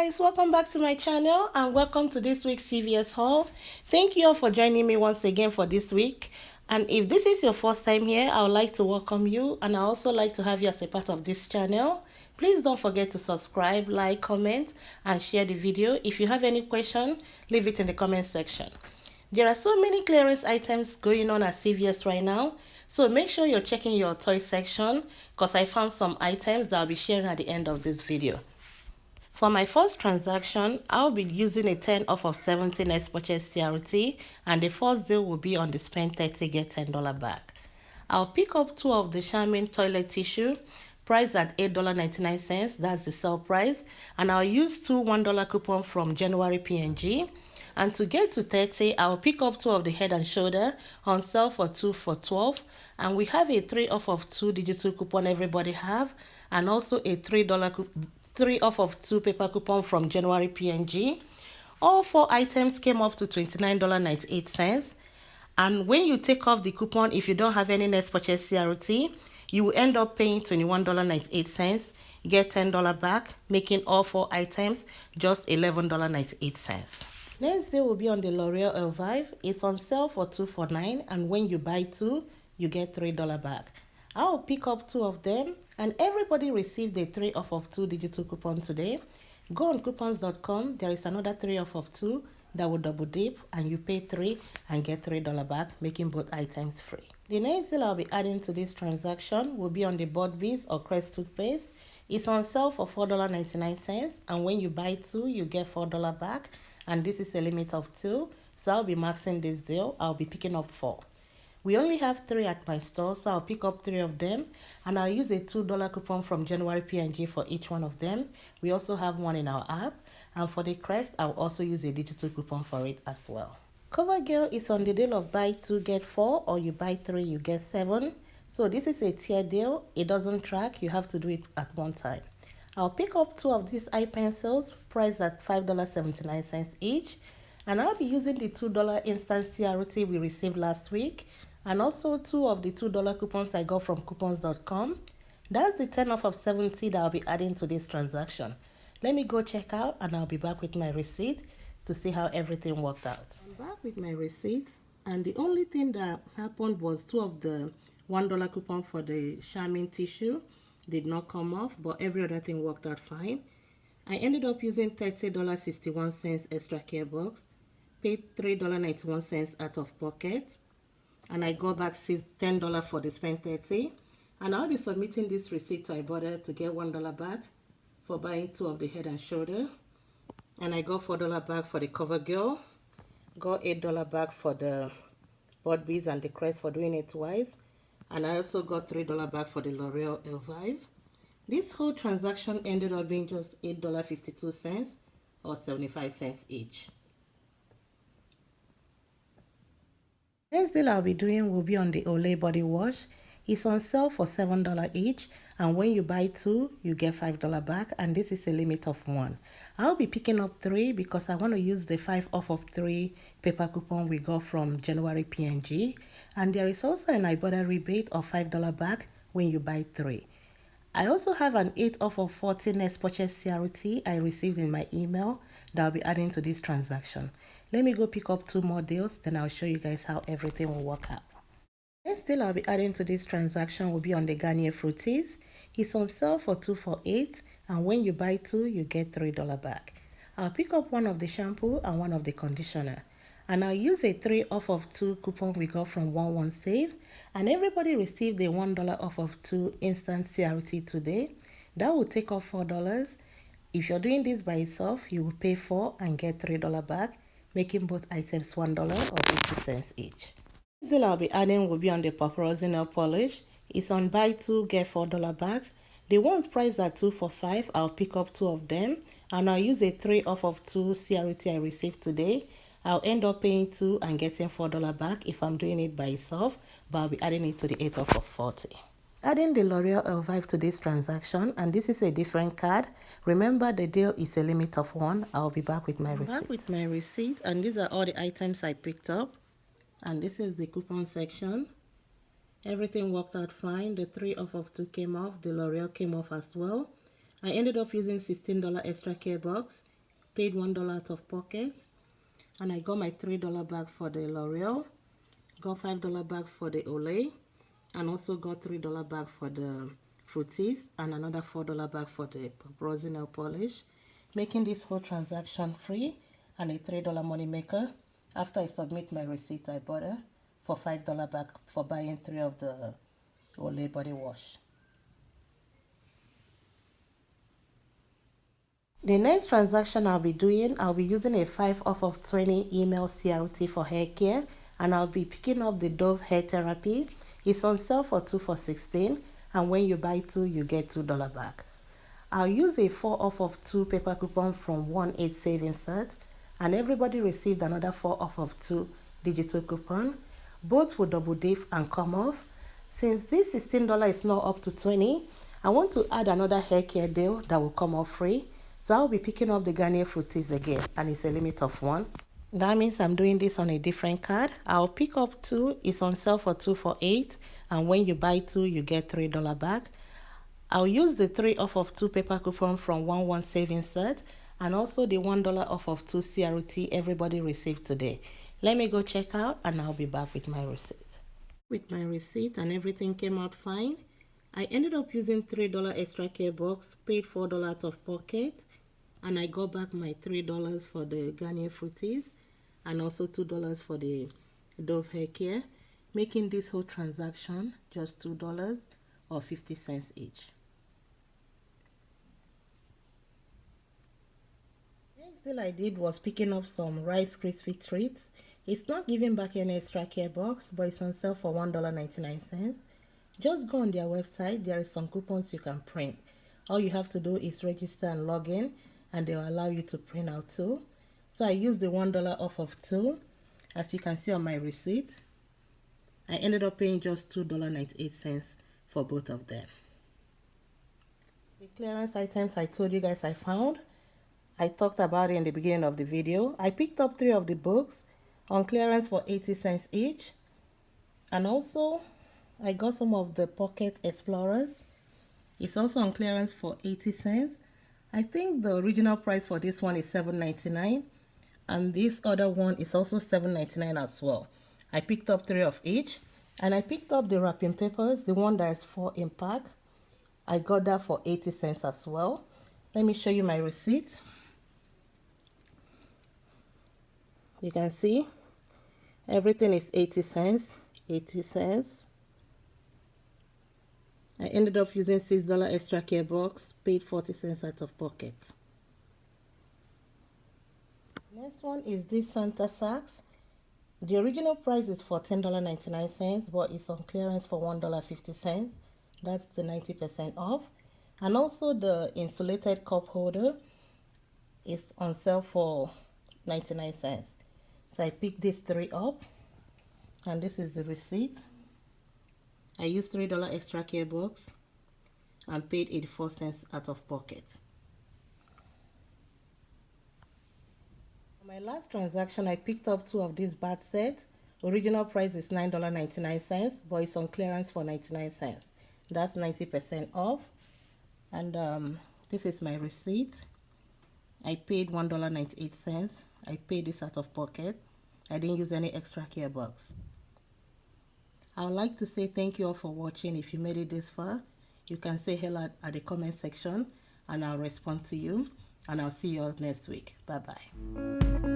guys, welcome back to my channel and welcome to this week's CVS haul. Thank you all for joining me once again for this week. And if this is your first time here, I would like to welcome you, and I also like to have you as a part of this channel. Please don't forget to subscribe, like, comment and share the video. If you have any question, leave it in the comment section. There are so many clearance items going on at CVS right now, so make sure you're checking your toy section because I found some items that I'll be sharing at the end of this video. For my first transaction, I'll be using a 10 off of 70 next purchase CRT, and the first deal will be on the spend 30 get $10 back. I'll pick up 2 of the Charmin toilet tissue, priced at $8.99, that's the sale price, and I'll use 2 $1 coupon from January P&G. And to get to 30, I'll pick up 2 of the Head and Shoulder on sale for 2 for $12, and we have a 3 off of 2 digital coupon everybody have, and also a $3 off of 2 paper coupon from January P&G. All 4 items came up to $29.98. And when you take off the coupon, if you don't have any next purchase CRT, you will end up paying $21.98, get $10 back, making all 4 items just $11.98. Next day will be on the L'Oreal Elvive. It's on sale for 2 for $9, and when you buy 2, you get $3 back. I'll pick up 2 of them, and everybody received a 3 off of 2 digital coupon today. Go on coupons.com. There is another 3 off of 2 that will double dip, and you pay 3 and get $3 back, making both items free. The next deal I'll be adding to this transaction will be on the Budbees or Crest toothpaste. It's on sale for $4.99, and when you buy 2, you get $4 back, and this is a limit of 2, so I'll be maxing this deal. I'll be picking up 4. We only have 3 at my store, so I'll pick up 3 of them, and I'll use a $2 coupon from January P&G for each one of them. We also have one in our app, and for the Crest, I'll also use a digital coupon for it as well. CoverGirl is on the deal of buy 2 get 4, or you buy 3 you get 7. So this is a tier deal. It doesn't track. You have to do it at one time. I'll pick up 2 of these eye pencils priced at $5.79 each, and I'll be using the $2 instant CRT we received last week, and also 2 of the $2 coupons I got from coupons.com. That's the 10 off of 70 that I'll be adding to this transaction. Let me go check out, and I'll be back with my receipt to see how everything worked out. I'm back with my receipt, and the only thing that happened was 2 of the $1 coupon for the Charmin tissue did not come off, but every other thing worked out fine. I ended up using $30.61 extra care box, paid $3.91 out of pocket, and I got back $10 for the spend 30, and I'll be submitting this receipt to Ibotta to get $1 back for buying 2 of the Head and Shoulder, and I got $4 back for the CoverGirl, got $8 back for the Budbees and the Crest for doing it twice, and I also got $3 back for the L'Oreal Elvive. This whole transaction ended up being just $8.52 or 75 cents each. Next deal I'll be doing will be on the Olay body wash. It's on sale for $7 each, and when you buy 2, you get $5 back, and this is a limit of 1. I'll be picking up 3 because I want to use the 5 off of 3 paper coupon we got from January P&G, and there is also an Ibotta rebate of $5 back when you buy 3. I also have an 8 off of 40 next purchase CRT I received in my email that I'll be adding to this transaction. Let me go pick up 2 more deals, then I'll show you guys how everything will work out. Next deal I'll be adding to this transaction will be on the Garnier Fruities. It's on sale for 2 for $8, and when you buy 2, you get $3 back. I'll pick up 1 of the shampoo and 1 of the conditioner, and I'll use a 3 off of 2 coupon we got from 11 Save, and everybody received a $1 off of 2 instant CRT today. That will take off $4. If you're doing this by itself, you will pay 4 and get $3 back, making both items $1 or 50 cents each. The deal I'll be adding will be on the paparazzi nail polish. It's on buy 2 get $4 back. The ones priced at 2 for $5, I'll pick up 2 of them, and I'll use a 3 off of 2 CRT I received today. I'll end up paying 2 and getting $4 back if I'm doing it by itself, but I'll be adding it to the 8 off of 40. Adding the L'Oreal Elvive to this transaction, and this is a different card. Remember, the deal is a limit of 1. I'll be back with my receipt. And these are all the items I picked up. And this is the coupon section. Everything worked out fine. The 3 off of 2 came off. The L'Oreal came off as well. I ended up using $16 extra care box, paid $1 out of pocket, and I got my $3 bag for the L'Oreal, got $5 bag for the Olay, and also got $3 bag for the Fruities, and another $4 bag for the Bronzing nail polish, making this whole transaction free and a $3 money maker. After I submit my receipt, I bought it for $5 back for buying 3 of the Olay body wash. The next transaction I'll be doing, I'll be using a 5 off of 20 email CRT for hair care, and I'll be picking up the Dove Hair Therapy. It's on sale for 2 for $16, and when you buy 2, you get $2 back. I'll use a 4 off of 2 paper coupon from 1/8 savings set, and everybody received another 4 off of 2 digital coupon. Both will double dip and come off. Since this $16 is not up to 20, I want to add another hair care deal that will come off free. So I'll be picking up the Garnier Fruities again, and it's a limit of 1. That means I'm doing this on a different card. I'll pick up 2. It's on sale for 2 for $8, and when you buy 2, you get $3 back. I'll use the 3 off of 2 paper coupon from 1/1 savings set, and also the $1 off of 2 CRT everybody received today. Let me go check out, and I'll be back with my receipt. With my receipt, and everything came out fine. I ended up using $3 extra care box, paid $4 out of pocket, and I got back my $3 for the Garnier Fruities and also $2 for the Dove hair care, making this whole transaction just $2 or 50 cents each. Next deal I did was picking up some Rice Krispie treats. It's not giving back any extra care box, but it's on sale for $1.99. Just go on their website. There is some coupons you can print. All you have to do is register and log in, and they'll allow you to print out too. So I used the $1 off of 2. As you can see on my receipt, I ended up paying just $2.98 for both of them. The clearance items I told you guys I found, I talked about it in the beginning of the video. I picked up 3 of the books on clearance for 80 cents each, and also I got some of the Pocket Explorers. It's also on clearance for 80 cents. I think the original price for this one is $7.99, and this other one is also $7.99 as well. I picked up 3 of each, and I picked up the wrapping papers, the one that is 4 in pack. I got that for 80 cents as well. Let me show you my receipt. You can see everything is 80 cents, 80 cents. I ended up using $6 extra care box, paid 40 cents out of pocket. Next one is this Santa sacks. The original price is for $10.99, but it's on clearance for $1.50. That's the 90% off. And also the insulated cup holder is on sale for 99 cents. So I picked these 3 up, and this is the receipt. I used $3 extra care box and paid 84 cents out of pocket. For my last transaction, I picked up 2 of these bath sets. Original price is $9.99, but it's on clearance for 99 cents. That's 90% off. And this is my receipt. I paid $1.98. I paid this out of pocket. I didn't use any extra care box. I would like to say thank you all for watching. If you made it this far, you can say hello at the comment section, and I'll respond to you. And I'll see you all next week. Bye-bye.